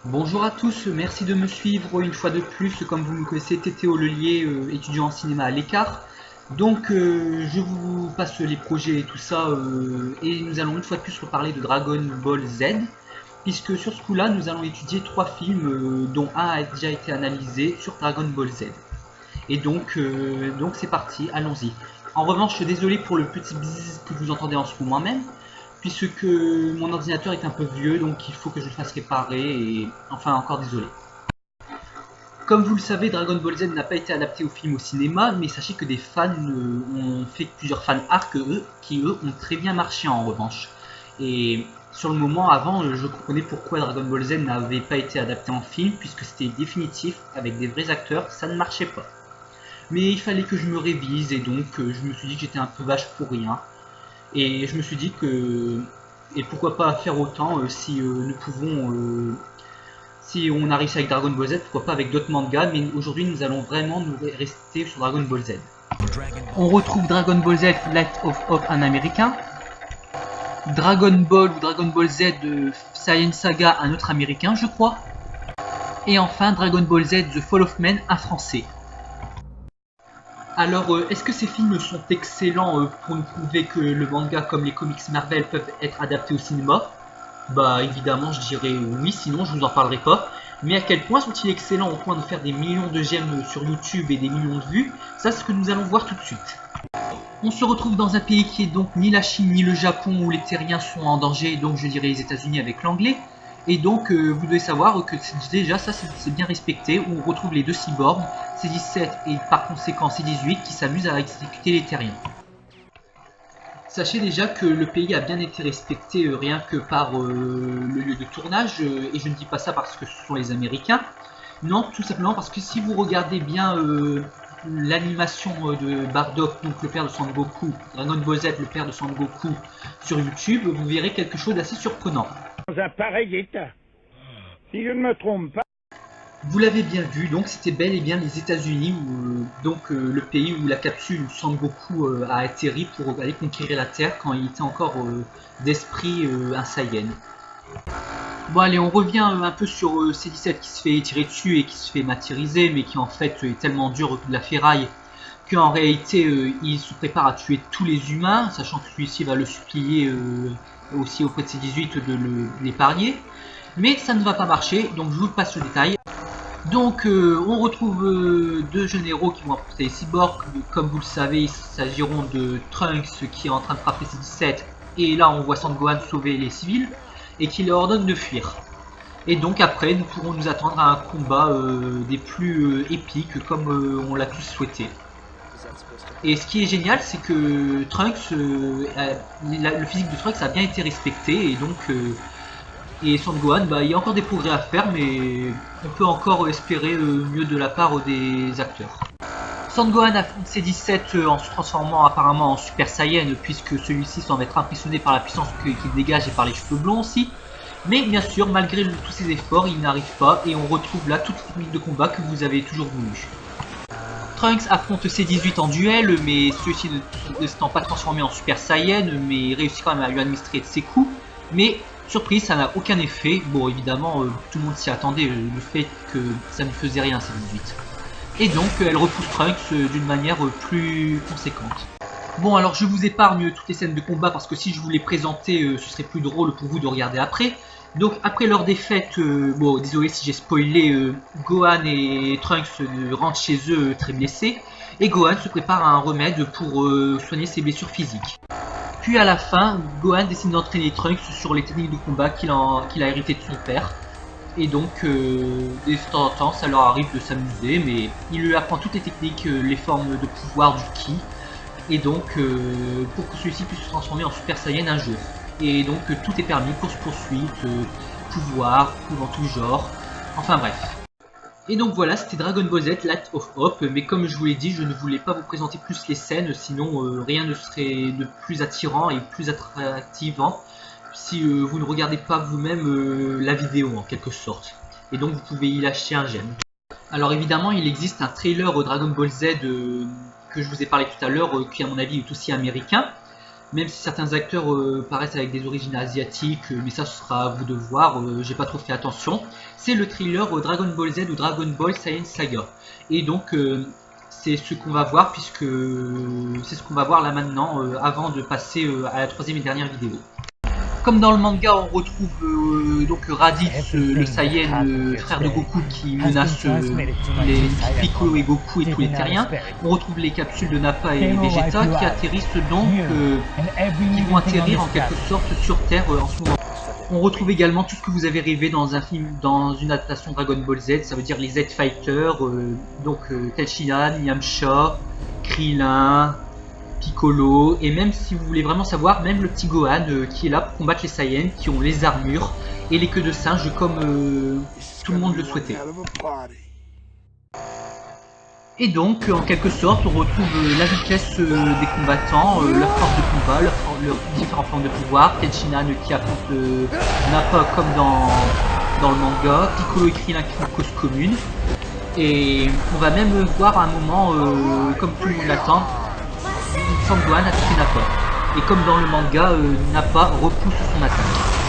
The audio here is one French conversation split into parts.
Bonjour à tous, merci de me suivre une fois de plus. Comme vous me connaissez, Tétéo Lelier, étudiant en cinéma à l'écart. Donc je vous passe les projets et tout ça, et nous allons une fois de plus reparler de Dragon Ball Z, puisque sur ce coup-là, nous allons étudier 3 films, dont un a déjà été analysé sur Dragon Ball Z. Et donc c'est parti, allons-y. En revanche, désolé pour le petit bzzz que vous entendez en ce moment même, puisque mon ordinateur est un peu vieux, donc il faut que je le fasse réparer, et enfin encore désolé. Comme vous le savez, Dragon Ball Z n'a pas été adapté au film au cinéma, mais sachez que des fans ont fait plusieurs fan arcs qui eux ont très bien marché en revanche. Et sur le moment, avant, je comprenais pourquoi Dragon Ball Z n'avait pas été adapté en film, puisque c'était définitif, avec des vrais acteurs, ça ne marchait pas. Mais il fallait que je me révise, et donc je me suis dit que j'étais un peu vache pour rien. Et je me suis dit que, et pourquoi pas faire autant si nous pouvons, si on a réussi avec Dragon Ball Z, pourquoi pas avec d'autres mangas, mais aujourd'hui nous allons vraiment nous rester sur Dragon Ball Z. On retrouve Dragon Ball Z Light of Hope en américain, Dragon Ball ou Dragon Ball Z Saiyan Saga un autre américain je crois, et enfin Dragon Ball Z The Fall of Man un français. Alors, est-ce que ces films sont excellents pour nous prouver que le manga comme les comics Marvel peuvent être adaptés au cinéma? Bah évidemment je dirais oui, sinon je vous en parlerai pas. Mais à quel point sont-ils excellents au point de faire des millions de j'aime sur YouTube et des millions de vues? Ça c'est ce que nous allons voir tout de suite. On se retrouve dans un pays qui est donc ni la Chine ni le Japon où les terriens sont en danger, donc je dirais les États-Unis avec l'anglais. Et donc vous devez savoir que déjà ça c'est bien respecté, où on retrouve les deux cyborgs, C-17 et par conséquent C-18 qui s'amusent à exécuter les terriens. Sachez déjà que le pays a bien été respecté rien que par le lieu de tournage, et je ne dis pas ça parce que ce sont les Américains, non, tout simplement parce que si vous regardez bien l'animation de Bardock, donc le père de Sangoku, Dragon Ball Z, le père de Sangoku, sur YouTube, vous verrez quelque chose d'assez surprenant. Dans un pareil état, si je ne me trompe pas. Vous l'avez bien vu, donc c'était bel et bien les États-Unis, le pays où la capsule Sangoku a atterri pour aller conquérir la Terre quand il était encore d'esprit un Saiyan. Bon allez, on revient un peu sur C-17 qui se fait tirer dessus et qui se fait matériser, mais qui en fait est tellement dur de la ferraille qu'en réalité il se prépare à tuer tous les humains, sachant que celui-ci va le supplier aussi auprès de C-18 de l'épargner. Mais ça ne va pas marcher, donc je vous passe le détail. Donc on retrouve deux jeunes héros qui vont affronter les cyborgs. Comme vous le savez, ils s'agiront de Trunks qui est en train de frapper C-17, et là on voit Sangohan sauver les civils et qui leur ordonne de fuir. Et donc après nous pourrons nous attendre à un combat des plus épiques comme on l'a tous souhaité. Et ce qui est génial, c'est que Trunks, le physique de Trunks a bien été respecté, et donc et Sangohan, bah, il y a encore des progrès à faire, mais on peut encore espérer mieux de la part des acteurs. Sangohan affronte C-17 en se transformant apparemment en Super Saiyan, puisque celui-ci semble être impressionné par la puissance qu'il dégage et par les cheveux blonds aussi. Mais bien sûr, malgré tous ses efforts, il n'arrive pas, et on retrouve là toute technique de combat que vous avez toujours voulu. Trunks affronte C-18 en duel, mais celui-ci ne s'étant pas transformé en Super Saiyan, mais réussit quand même à lui administrer de ses coups. Mais surprise, ça n'a aucun effet. Bon, évidemment, tout le monde s'y attendait, le fait que ça ne faisait rien, C-18. Et donc, elle repousse Trunks d'une manière plus conséquente. Bon, alors je vous épargne toutes les scènes de combat parce que si je vous les présentais, ce serait plus drôle pour vous de regarder après. Donc, après leur défaite, bon, désolé si j'ai spoilé, Gohan et Trunks rentrent chez eux très blessés. Et Gohan se prépare à un remède pour soigner ses blessures physiques. Puis à la fin, Gohan décide d'entraîner Trunks sur les techniques de combat qu'il a hérité de son père. Et donc, de temps en temps, ça leur arrive de s'amuser, mais il lui apprend toutes les techniques, les formes de pouvoir du Ki. Et donc, pour que celui-ci puisse se transformer en Super Saiyan un jour. Et donc, tout est permis, course-poursuite, pouvoir, coups en tout genre, enfin bref. Et donc voilà, c'était Dragon Ball Z Light of Hope, mais comme je vous l'ai dit, je ne voulais pas vous présenter plus les scènes, sinon rien ne serait de plus attirant et plus attractivant si vous ne regardez pas vous-même la vidéo en quelque sorte. Et donc vous pouvez y lâcher un j'aime. Alors évidemment, il existe un trailer Dragon Ball Z que je vous ai parlé tout à l'heure, qui à mon avis est aussi américain. même si certains acteurs paraissent avec des origines asiatiques, mais ça ce sera à vous de voir, j'ai pas trop fait attention. C'est le thriller Dragon Ball Z ou Dragon Ball Saiyan Saga. Et donc c'est ce qu'on va voir, puisque c'est ce qu'on va voir là maintenant, avant de passer à la troisième et dernière vidéo. Comme dans le manga, on retrouve donc Raditz, le Saiyan, frère de Goku, qui menace les Piccolo et Goku et tous les terriens. On retrouve les capsules de Nappa et Vegeta qui atterrissent donc, qui vont atterrir en quelque sorte sur Terre en ce moment. On retrouve également tout ce que vous avez rêvé dans un film, dans une adaptation Dragon Ball Z, ça veut dire les Z-Fighters, donc Tenshinhan, Yamcha, Krillin, Piccolo, et même si vous voulez vraiment savoir, même le petit Gohan qui est là pour combattre les Saiyans, qui ont les armures et les queues de singe comme tout le monde le souhaitait. Et donc, en quelque sorte, on retrouve la vitesse des combattants, leur force de combat, leurs différentes formes de pouvoir, Tenshinhan qui affronte Nappa comme dans le manga, Piccolo et Krillin qui font cause commune, et on va même voir à un moment, comme tout le monde l'attend, Gohan attaquer Nappa. Et comme dans le manga, Nappa repousse son attaque.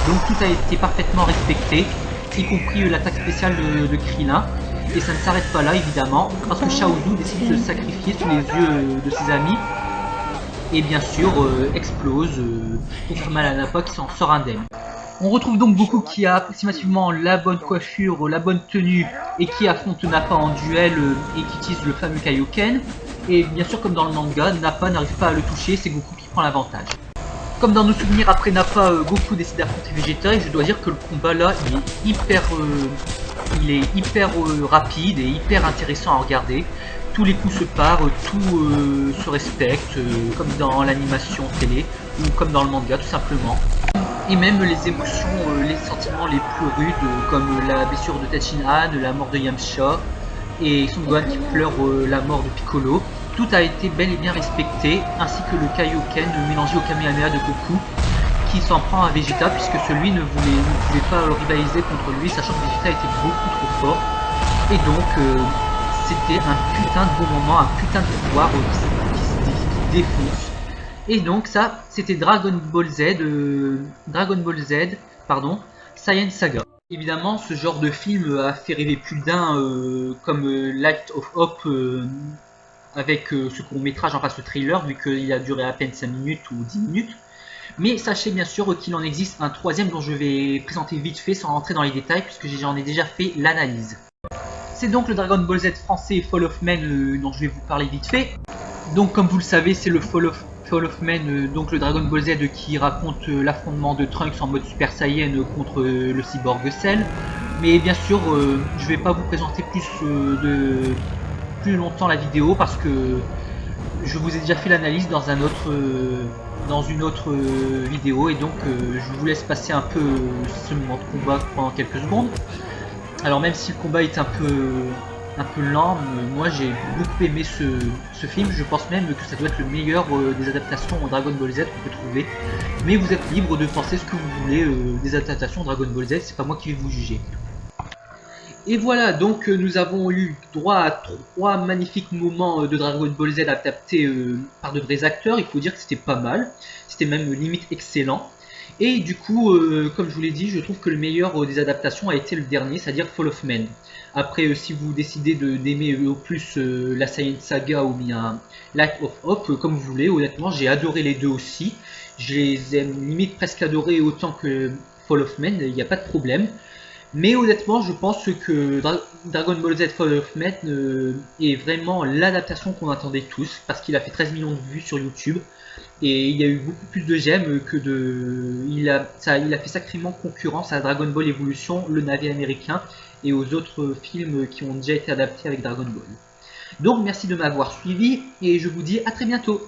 Donc tout a été parfaitement respecté, y compris l'attaque spéciale de Krillin. Et ça ne s'arrête pas là évidemment, parce que Chaozu décide de se sacrifier sous les yeux de ses amis. Et bien sûr, explose pour faire mal à Nappa qui s'en sort indemne. On retrouve donc Goku qui a approximativement la bonne coiffure, la bonne tenue et qui affronte Nappa en duel et qui utilise le fameux Kaioken. Et bien sûr, comme dans le manga, Nappa n'arrive pas à le toucher, c'est Goku qui prend l'avantage. Comme dans nos souvenirs, après Nappa, Goku décide d'affronter Vegeta et je dois dire que le combat là, il est hyper rapide et hyper intéressant à regarder. Tous les coups se parent, tout se respecte, comme dans l'animation télé ou comme dans le manga tout simplement. Et même les émotions, les sentiments les plus rudes, comme la blessure de Tenshinhan, la mort de Yamcha, et Son Gohan qui pleure la mort de Piccolo, tout a été bel et bien respecté, ainsi que le Kaioken mélangé au Kamehameha de Goku, qui s'en prend à Vegeta, puisque celui ne pouvait pas rivaliser contre lui, sachant que Vegeta était beaucoup trop fort, et donc c'était un putain de bon moment, un putain de pouvoir qui défonce. Et donc ça, c'était Dragon Ball Z, Saiyan Saga. Évidemment, ce genre de film a fait rêver plus d'un, comme Light of Hope, avec ce court-métrage, enfin ce trailer, vu qu'il a duré à peine 5 minutes ou 10 minutes. Mais sachez bien sûr qu'il en existe un troisième dont je vais présenter vite fait sans rentrer dans les détails, puisque j'en ai déjà fait l'analyse. C'est donc le Dragon Ball Z français Fall of Men dont je vais vous parler vite fait. Donc comme vous le savez, c'est le Fall of Men, donc le Dragon Ball Z qui raconte l'affrontement de Trunks en mode Super Saiyan contre le cyborg Cell. Mais bien sûr, je vais pas vous présenter plus longtemps la vidéo parce que je vous ai déjà fait l'analyse dans une autre vidéo, et donc je vous laisse passer un peu ce moment de combat pendant quelques secondes. Alors même si le combat est un peu lent, moi j'ai beaucoup aimé ce film, je pense même que ça doit être le meilleur des adaptations Dragon Ball Z qu'on peut trouver. Mais vous êtes libre de penser ce que vous voulez des adaptations Dragon Ball Z, c'est pas moi qui vais vous juger. Et voilà, donc nous avons eu droit à 3 magnifiques moments de Dragon Ball Z adaptés par de vrais acteurs. Il faut dire que c'était pas mal, c'était même limite excellent. Et du coup, comme je vous l'ai dit, je trouve que le meilleur des adaptations a été le dernier, c'est-à-dire Fall of Men. Après, si vous décidez d'aimer au plus la Saiyan Saga ou bien Light of Hope, comme vous voulez, honnêtement j'ai adoré les deux aussi. Je les aime limite presque adorés autant que Fall of Men, il n'y a pas de problème. Mais honnêtement, je pense que Dragon Ball Z Fall of Men est vraiment l'adaptation qu'on attendait tous, parce qu'il a fait 13 millions de vues sur YouTube, et il y a eu beaucoup plus de j'aime que de... Il a fait sacrément concurrence à Dragon Ball Evolution, le navire américain, et aux autres films qui ont déjà été adaptés avec Dragon Ball. Donc merci de m'avoir suivi, et je vous dis à très bientôt.